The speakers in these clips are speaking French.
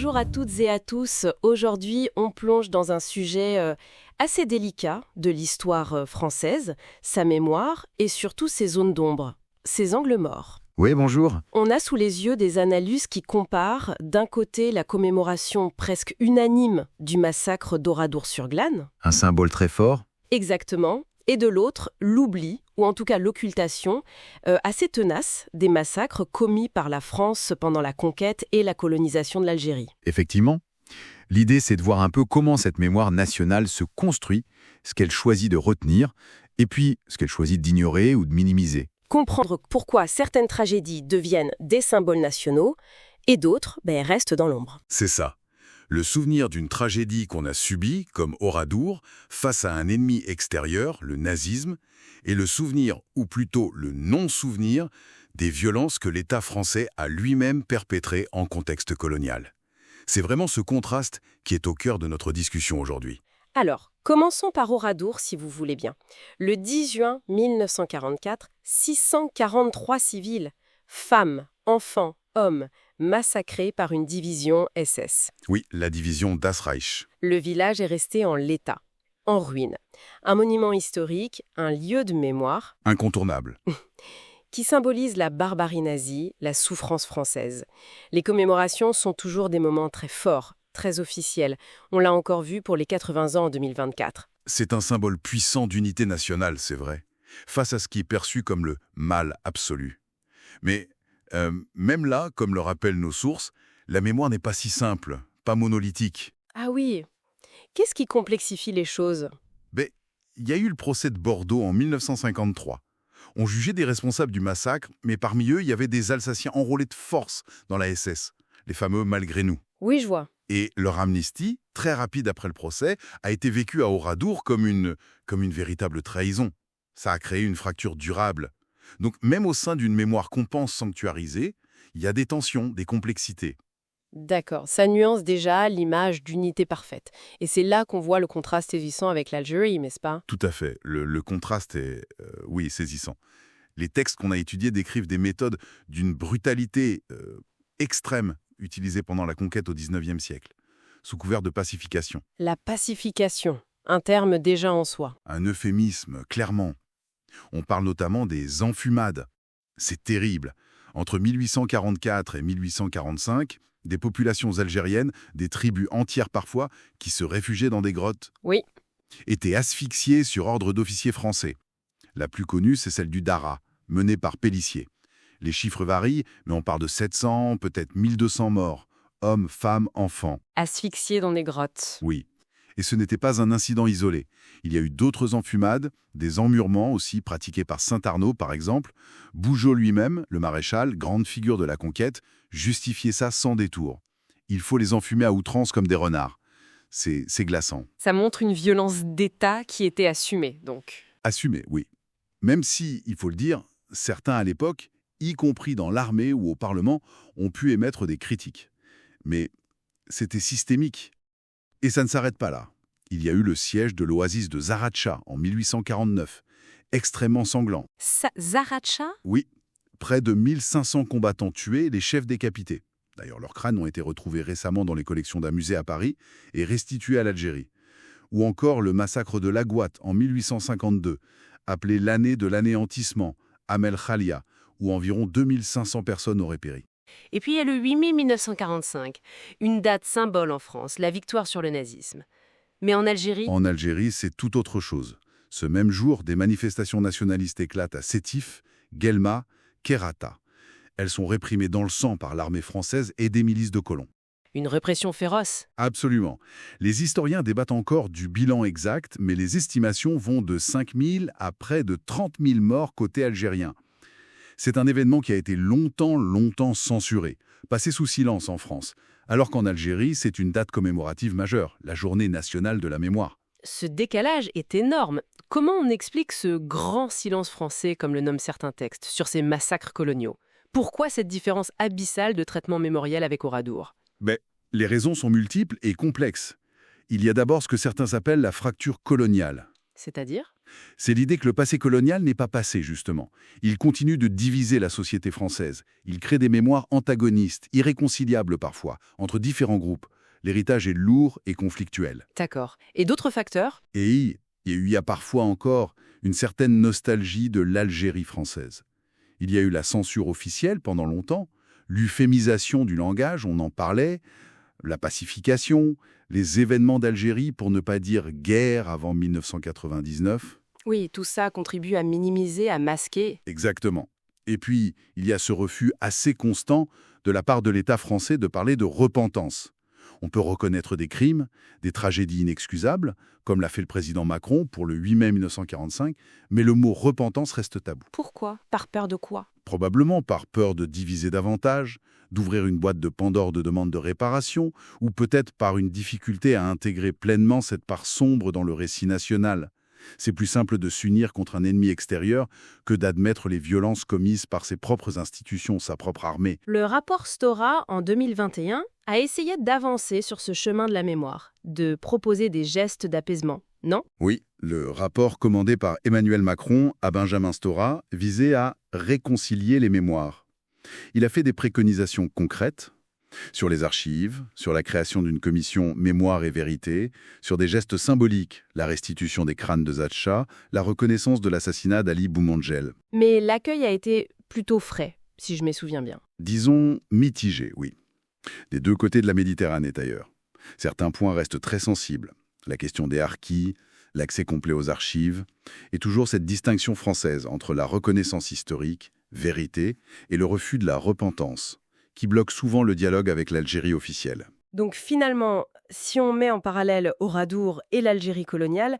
Bonjour à toutes et à tous. Aujourd'hui, on plonge dans un sujet assez délicat de l'histoire française, sa mémoire et surtout ses zones d'ombre, ses angles morts. Oui, bonjour. On a sous les yeux des analyses qui comparent d'un côté la commémoration presque unanime du massacre d'Oradour-sur-Glane, Un symbole très fort. exactement, et de l'autre l'oubli, ou en tout cas l'occultation, assez tenace des massacres commis par la France pendant la conquête et la colonisation de l'Algérie. Effectivement. L'idée, c'est de voir un peu comment cette mémoire nationale se construit, ce qu'elle choisit de retenir, et puis ce qu'elle choisit d'ignorer ou de minimiser. Comprendre pourquoi certaines tragédies deviennent des symboles nationaux et d'autres restent dans l'ombre. C'est ça. Le souvenir d'une tragédie qu'on a subie, comme Oradour, face à un ennemi extérieur, le nazisme, et le souvenir, ou plutôt le non-souvenir, des violences que l'État français a lui-même perpétrées en contexte colonial. C'est vraiment ce contraste qui est au cœur de notre discussion aujourd'hui. Alors, commençons par Oradour, si vous voulez bien. Le 10 juin 1944, 643 civils, femmes, enfants, hommes, massacrés par une division SS. Oui, la division Das Reich. Le village est resté en l'état, en ruine. Un monument historique, un lieu de mémoire, Incontournable. qui symbolise la barbarie nazie, la souffrance française. Les commémorations sont toujours des moments très forts, très officiels. On l'a encore vu pour les 80 ans en 2024. C'est un symbole puissant d'unité nationale, c'est vrai, face à ce qui est perçu comme le mal absolu. Mais même là, comme le rappellent nos sources, la mémoire n'est pas si simple, pas monolithique. Ah oui, qu'est-ce qui complexifie les choses ? Mais il y a eu le procès de Bordeaux en 1953. On jugeait des responsables du massacre, mais parmi eux, il y avait des Alsaciens enrôlés de force dans la SS, les fameux malgré nous. Oui, je vois. Et leur amnistie, très rapide après le procès, a été vécue à Oradour comme une véritable trahison. Ça a créé une fracture durable. Donc même au sein d'une mémoire qu'on pense sanctuarisée, il y a des tensions, des complexités. D'accord, ça nuance déjà l'image d'unité parfaite. Et c'est là qu'on voit le contraste saisissant avec l'Algérie, n'est-ce pas ? Tout à fait. Le contraste est, oui, saisissant. Les textes qu'on a étudiés décrivent des méthodes d'une brutalité extrême utilisées pendant la conquête au XIXe siècle, sous couvert de pacification. La pacification, un terme déjà en soi. Un euphémisme, clairement. On parle notamment des enfumades. C'est terrible. Entre 1844 et 1845, des populations algériennes, des tribus entières parfois, qui se réfugiaient dans des grottes, Oui, étaient asphyxiées sur ordre d'officiers français. La plus connue, c'est celle du Dara, menée par Pélissier. Les chiffres varient, mais on parle de 700, peut-être 1200 morts. Hommes, femmes, enfants. asphyxiés dans des grottes. Oui. Et ce n'était pas un incident isolé. Il y a eu d'autres enfumades, des emmurements aussi pratiqués par Saint-Arnaud par exemple. Bougeot lui-même, le maréchal, grande figure de la conquête, justifiait ça sans détour. Il faut les enfumer à outrance comme des renards. C'est glaçant. Ça montre une violence d'État qui était assumée, donc. Assumé, oui. Même si, il faut le dire, certains à l'époque, y compris dans l'armée ou au Parlement, ont pu émettre des critiques. Mais c'était systémique. Et ça ne s'arrête pas là. Il y a eu le siège de l'oasis de Zaracha en 1849, extrêmement sanglant. Zaracha ? Oui, près de 1500 combattants tués, les chefs décapités. D'ailleurs, leurs crânes ont été retrouvés récemment dans les collections d'un musée à Paris et restitués à l'Algérie. Ou encore le massacre de Laghouat en 1852, appelé l'année de l'anéantissement, Amel Khalia, où environ 2500 personnes auraient péri. Et puis il y a le 8 mai 1945, une date symbole en France, la victoire sur le nazisme. Mais en Algérie, En Algérie, c'est tout autre chose. Ce même jour, des manifestations nationalistes éclatent à Sétif, Guelma, Kherrata. Elles sont réprimées dans le sang par l'armée française et des milices de colons. une répression féroce. Absolument. Les historiens débattent encore du bilan exact, mais les estimations vont de 5 000 à près de 30 000 morts côté algérien. C'est un événement qui a été longtemps censuré, passé sous silence en France, alors qu'en Algérie, c'est une date commémorative majeure, la Journée nationale de la mémoire. Ce décalage est énorme. Comment on explique ce grand silence français, comme le nomment certains textes, sur ces massacres coloniaux ? Pourquoi cette différence abyssale de traitement mémoriel avec Oradour ? Les raisons sont multiples et complexes. Il y a d'abord ce que certains appellent la fracture coloniale. C'est-à-dire ? C'est l'idée que le passé colonial n'est pas passé, justement. Il continue de diviser la société française. Il crée des mémoires antagonistes, irréconciliables parfois, entre différents groupes. L'héritage est lourd et conflictuel. D'accord. Et d'autres facteurs? Et il y a parfois encore une certaine nostalgie de l'Algérie française. Il y a eu la censure officielle pendant longtemps, l'euphémisation du langage, on en parlait, la pacification, les événements d'Algérie, pour ne pas dire guerre avant 1999. Oui, tout ça contribue à minimiser, à masquer. Exactement. Et puis, il y a ce refus assez constant de la part de l'État français de parler de repentance. On peut reconnaître des crimes, des tragédies inexcusables, comme l'a fait le président Macron pour le 8 mai 1945, mais le mot repentance reste tabou. Pourquoi? Par peur de quoi? Probablement par peur de diviser davantage, d'ouvrir une boîte de Pandore de demandes de réparation, ou peut-être par une difficulté à intégrer pleinement cette part sombre dans le récit national. C'est plus simple de s'unir contre un ennemi extérieur que d'admettre les violences commises par ses propres institutions, sa propre armée. Le rapport Stora, en 2021, a essayé d'avancer sur ce chemin de la mémoire, de proposer des gestes d'apaisement, non? Oui, le rapport commandé par Emmanuel Macron à Benjamin Stora visait à réconcilier les mémoires. Il a fait des préconisations concrètes sur les archives, sur la création d'une commission mémoire et vérité, sur des gestes symboliques, la restitution des crânes de Zacha, la reconnaissance de l'assassinat d'Ali Boumangel. Mais l'accueil a été plutôt frais, si je me souviens bien. Disons mitigé, oui. Des deux côtés de la Méditerranée d'ailleurs. Certains points restent très sensibles. La question des harkis, l'accès complet aux archives, et toujours cette distinction française entre la reconnaissance historique, vérité, et le refus de la repentance, qui bloque souvent le dialogue avec l'Algérie officielle. Donc finalement, si on met en parallèle Oradour et l'Algérie coloniale,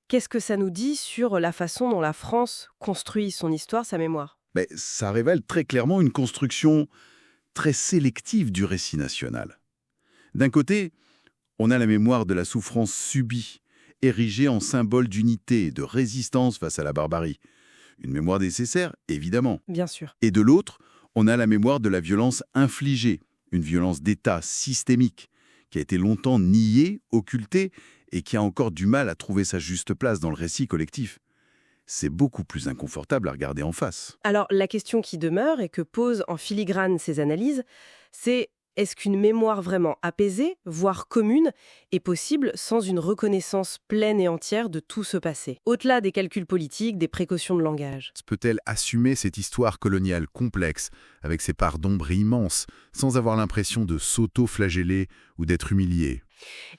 qu'est-ce que ça nous dit sur la façon dont la France construit son histoire, sa mémoire? Mais ça révèle très clairement une construction très sélective du récit national. D'un côté, on a la mémoire de la souffrance subie, érigée en symbole d'unité et de résistance face à la barbarie. Une mémoire nécessaire, évidemment. Bien sûr. Et de l'autre, on a la mémoire de la violence infligée, une violence d'État systémique, qui a été longtemps niée, occultée, et qui a encore du mal à trouver sa juste place dans le récit collectif. C'est beaucoup plus inconfortable à regarder en face. Alors la question qui demeure et que posent en filigrane ces analyses, c'est est-ce qu'une mémoire vraiment apaisée, voire commune, est possible sans une reconnaissance pleine et entière de tout ce passé, au-delà des calculs politiques, des précautions de langage? Peut-elle assumer cette histoire coloniale complexe, avec ses parts d'ombre immenses, sans avoir l'impression de s'auto-flageller ou d'être humiliée?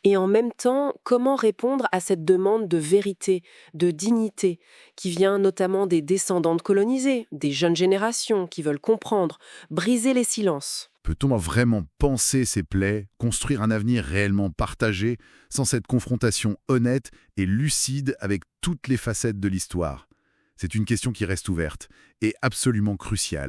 Et en même temps, comment répondre à cette demande de vérité, de dignité, qui vient notamment des descendants de colonisés, des jeunes générations qui veulent comprendre, briser les silences? Peut-on vraiment penser ces plaies, construire un avenir réellement partagé, sans cette confrontation honnête et lucide avec toutes les facettes de l'histoire? C'est une question qui reste ouverte et absolument cruciale.